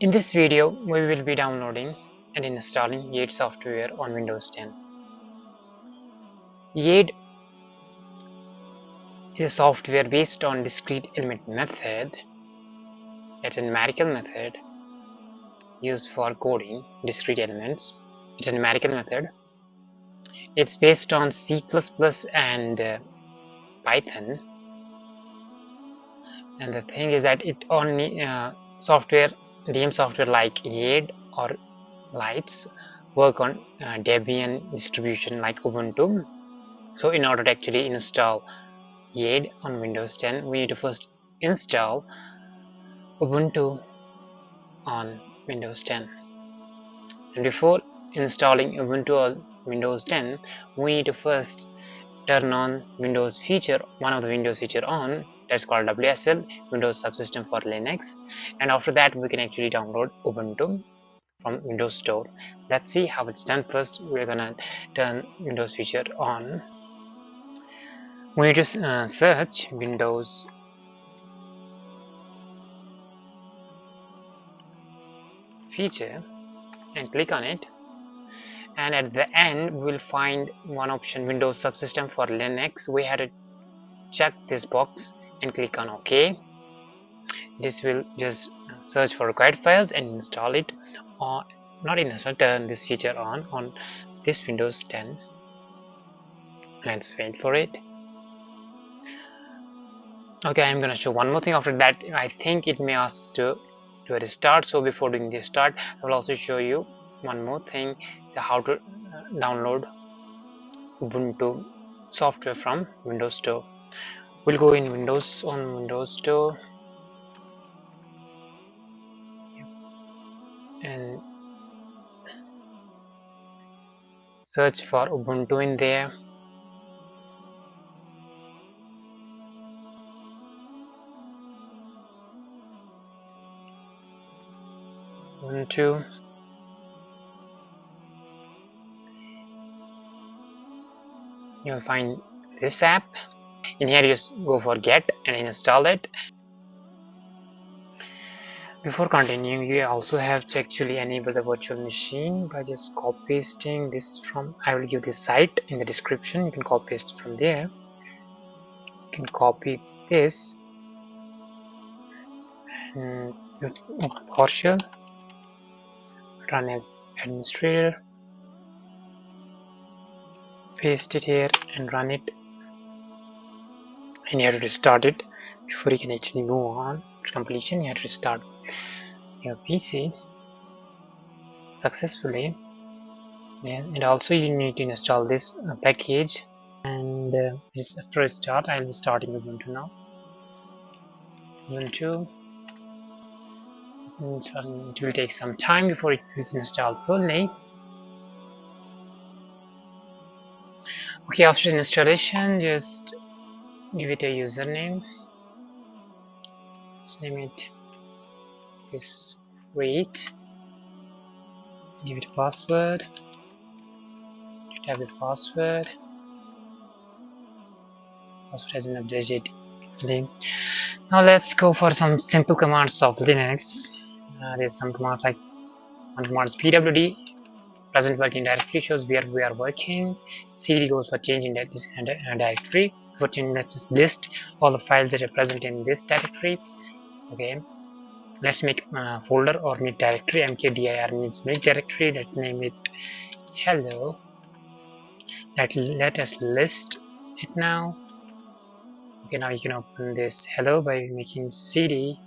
In this video, we will be downloading and installing Yade software on Windows 10. Yade is a software based on discrete element method. It's a numerical method used for coding discrete elements. It's a numerical method. It's based on C++ and Python. And the thing is that it only DEM software like Yade or Lights work on Debian distribution like Ubuntu. So in order to actually install Yade on Windows 10, we need to first install Ubuntu on Windows 10. And before installing Ubuntu on Windows 10, we need to first turn on Windows feature, one of the Windows feature on, that's called wsl, Windows Subsystem for Linux. And after that, we can actually download Ubuntu from Windows Store. Let's see how it's done. First, we're gonna turn Windows feature on. We need to search Windows feature and click on it, and at the end we'll find one option, Windows Subsystem for Linux. We had to check this box and click on OK. This will just search for required files and install it, or not install, turn this feature on this Windows 10. Let's wait for it. Okay, I'm gonna show one more thing. After that, I think it may ask to do a restart. So before doing the start, I will also show you one more thing, how to download Ubuntu software from Windows Store. We'll go in Windows on Windows Store and search for Ubuntu in there. Ubuntu. You'll find this app. In here, you just go for get and install it. Before continuing, you also have to actually enable the virtual machine by just copy pasting this from, I will give this site in the description. You can copy paste from there. You can copy this and PowerShell, run as administrator, paste it here and run it, and you have to restart it before you can actually move on to completion. You have to restart your PC successfully. And also you need to install this package, and after restart, I will be starting Ubuntu now. Ubuntu, it will take some time before it is installed fully. Okay, after installation, just give it a username. Let's name it Discrete. Give it a password. Have the password. Password has been updated. Now let's go for some simple commands of Linux. There's some commands like one command is pwd, present working directory, shows where we are working. cd goes for change in directory. For change, let's just list all the files that are present in this directory. Okay, let's make a folder or make directory. mkdir means make directory. Let's name it hello. Let us list it now. Okay, now you can open this hello by making cd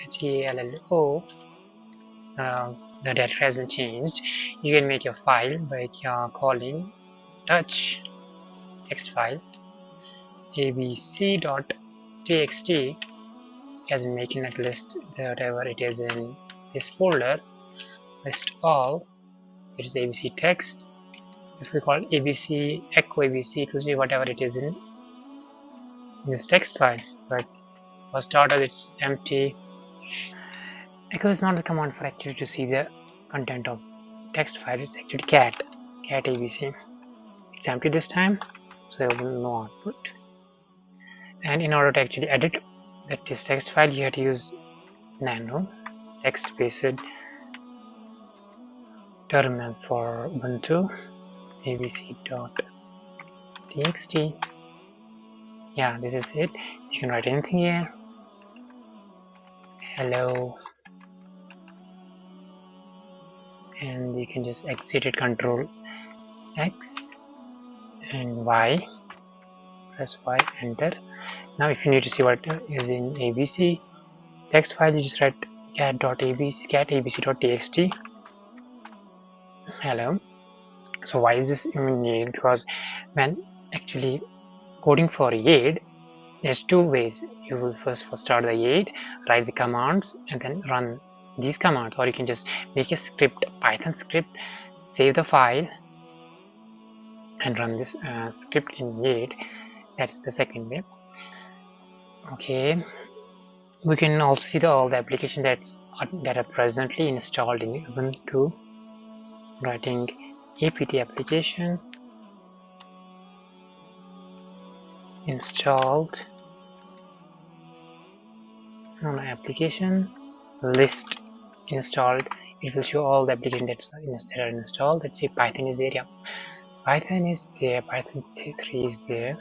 hello. The directory has been changed. You can make a file by calling touch text file abc.txt, as in making a list whatever it is in this folder. List all. It is abc text. If we call abc echo abc, it will see whatever it is in this text file. But for starters, it's empty. Echo is not the command for actually to see the content of text file. It's actually cat abc. It's empty this time, so there will be no output. And in order to actually edit this text file, you have to use nano text based terminal for Ubuntu abc.txt. Yeah, this is it. You can write anything here. Hello, and you can just exit it, Control X and Y, press Y, enter. Now if you need to see what is in abc text file, you just write cat.abc.txt. Hello. So why is this even needed? Because when actually coding for Yade, there's two ways. You will first start the Yade, write the commands, and then run these commands, or you can just make a script, Python script, save the file, and run this script in Yade. That's the second way. Okay, we can also see all the applications that are presently installed in Ubuntu. Writing apt application installed on application list installed. It will show all the applications that are installed. Let's say Python is there. Yeah, Python is there. Python 3 is there.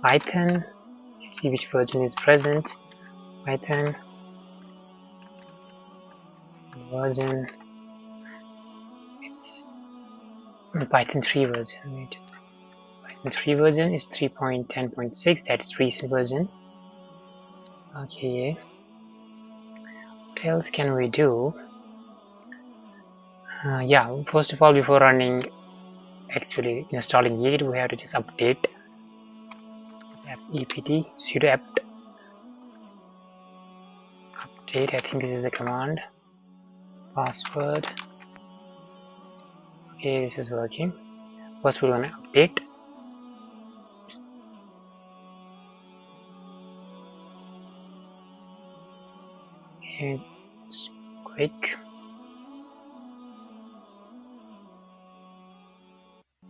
Python, let's see which version is present. Python version, it's Python 3 version. Python 3 version is 3.10.6. that's recent version. Okay, what else can we do? Yeah, first of all, before running actually installing Yade, we have to just update apt sudo apt update. I think this is the command. Password. Okay, this is working. First we're gonna update. And it's quick.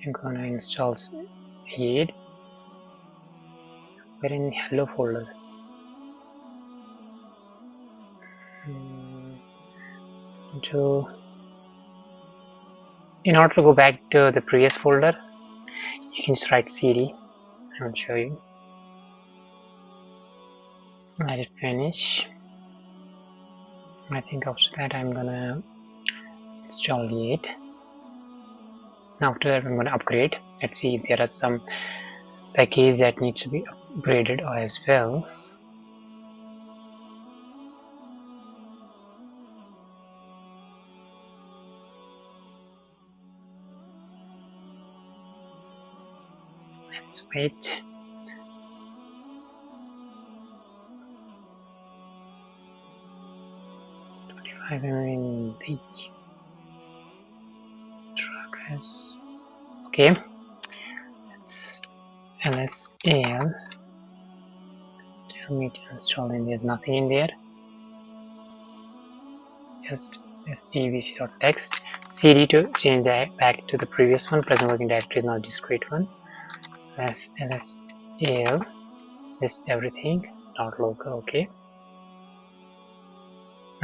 I'm gonna install Yade. We're in hello folder. In order to go back to the previous folder, you can just write cd. I will show you. Let it finish. I think after that I'm gonna install Yade. Now after that I'm gonna upgrade. Let's see if there are some packages that needs to be upgraded as well. Let's wait. MB progress. Okay, let's lsl. Tell me to install, and there's nothing in there. Just this abc.text. cd to change that back to the previous one. Present working directory is not discrete one. lsl list everything. Not local. Okay.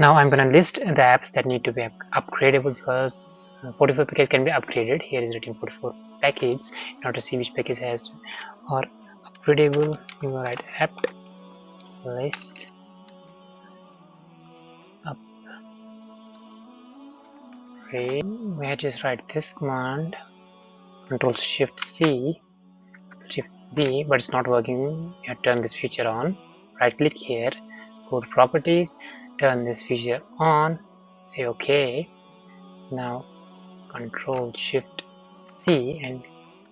Now I'm going to list the apps that need to be upgradable, because 44 package can be upgraded. Here is written 44 package. In order to see which package has to or upgradable, you will write apt list upgrade. We just write this command, Control Shift C, Shift B, but it's not working. You have to turn this feature on. Right click here, go to properties, turn this feature on, say OK. Now Control Shift C and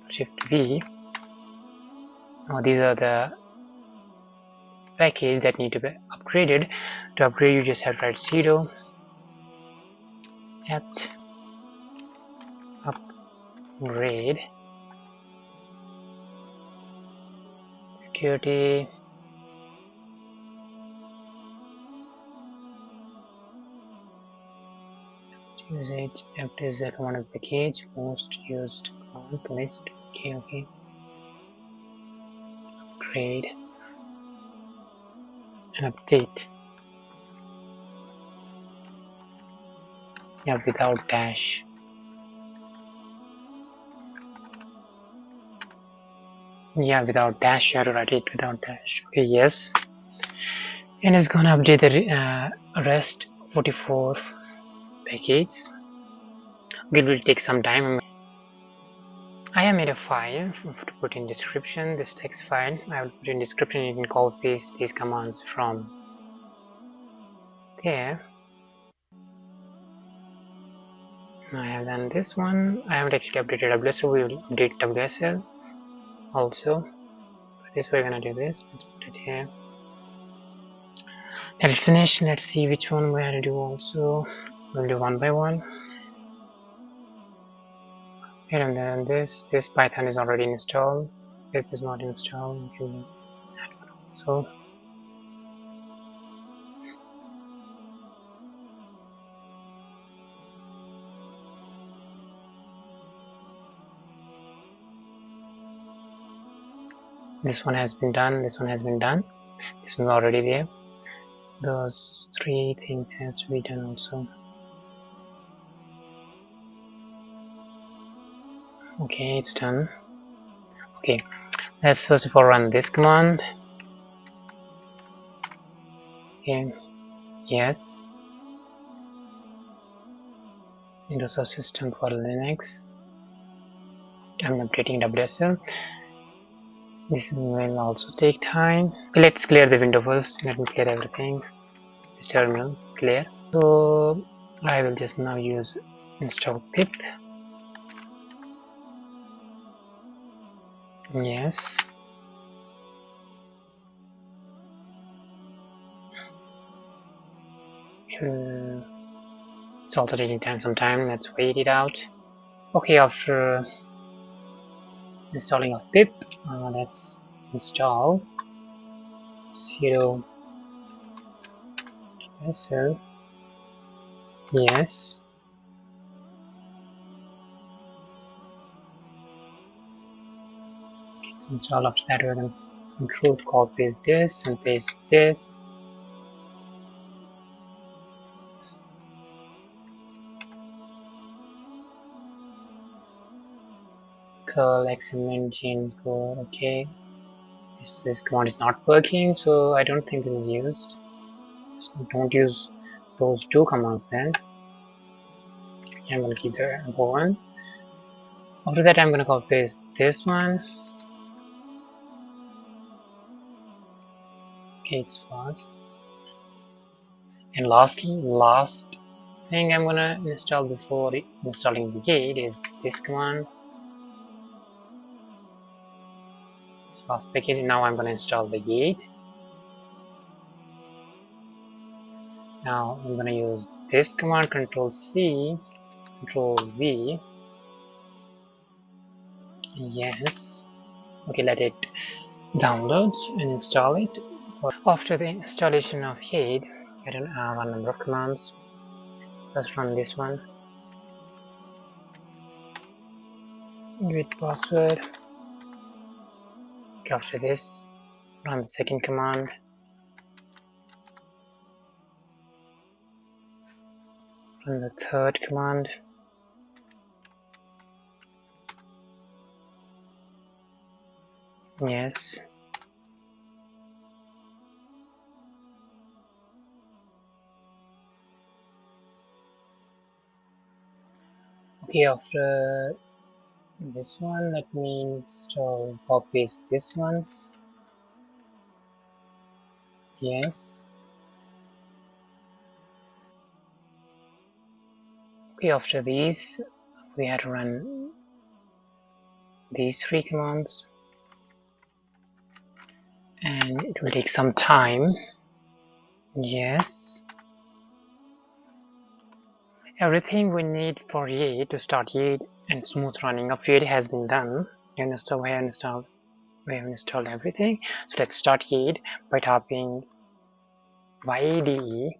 Shift V. Now these are the packages that need to be upgraded. To upgrade, you just have to write sudo apt upgrade security usage. Apt is the command of package, most used command list. Okay, upgrade and update. Yeah, without dash. Yeah, without dash. You have to write it without dash. Okay, yes. And it's gonna update the rest 44 packets. It will take some time. I have made a file to put in description. This text file I will put in description. You can copy paste these commands from there. I have done this one. I haven't actually updated WSL, so we will update WSL also. For this we're gonna do this. Let's put it here. Let it finish. Let's see which one we have to do also. We'll do one by one. And then this Python is already installed. Pip is not installed. So this one has been done. This one has been done. This one's already there. Those three things has to be done also. Okay, it's done. Okay, let's first of all run this command. Okay, yes. Into subsystem for Linux. I'm updating WSL. This will also take time. Okay, let's clear the window first. Let me clear everything. This terminal clear. So I will just now use install pip. Yes. It's also taking time. Some time. Let's wait it out. Okay, after installing a pip, let's install sudo wsl. Yes. Okay, it's installed. After that, we're going to control copy this and paste this. Curl xml code. Okay, this command is not working, so I don't think this is used. So don't use those two commands then. I'm going to keep the one. After that, I'm going to copy paste this one. Okay, it's fast. And last thing I'm going to install before installing the Yade is this command. This last package. Now I'm going to install the Yade. Now I'm going to use this command, Control C, Control V. Yes. Okay, let it download and install it. After the installation of Yade, I don't have a number of commands. Let's run this one. Git password. Okay, after this, run the second command. Run the third command. Yes. Okay, after this one, let me install, copy paste this one. Yes. Okay, after these, we had to run these three commands, and it will take some time. Yes. Everything we need for Yade to start Yade and smooth running of Yade has been done. We have installed everything. So let's start Yade by typing Yade.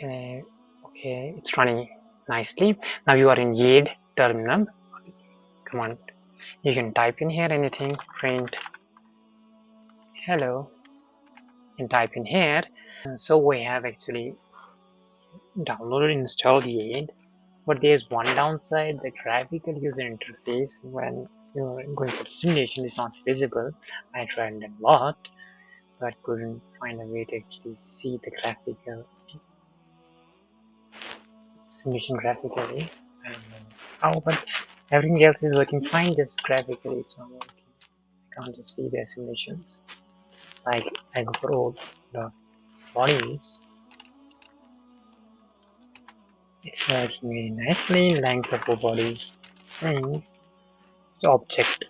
Okay, it's running nicely. Now you are in Yade terminal. Come on, you can type in here anything. Print hello, and type in here. So we have actually downloaded and installed Yade, but there's one downside: the graphical user interface when you're going for the simulation is not visible. I tried a lot, but couldn't find a way to actually see the graphical simulation graphically. I don't know how, but everything else is working fine. Just graphically, it's not working. I can't just see the simulations. Like I go for all the bodies. It's working very nicely. Length of all bodies same. So object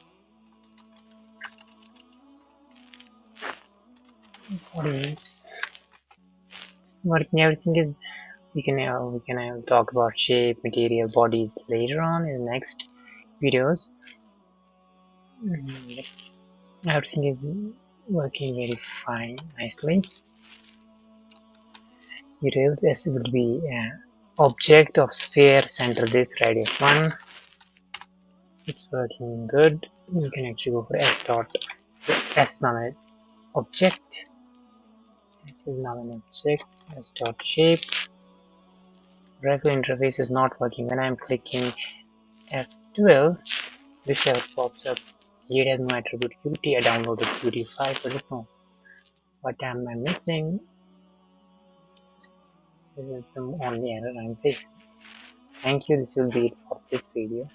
bodies. It's working. Everything is. We can talk about shape, material, bodies later on in the next videos. Mm, Everything is working very fine, nicely. Utils S will be object of sphere center this radius 1. It's working good. You can actually go for S dot. S is now an object. S is now an object. S dot shape. Regular interface is not working. When I'm clicking F12, Visual pops up. Here has no attribute Qt. I downloaded Qt 5, but no. What am I missing? This is the only error I'm facing. Thank you. This will be it for this video.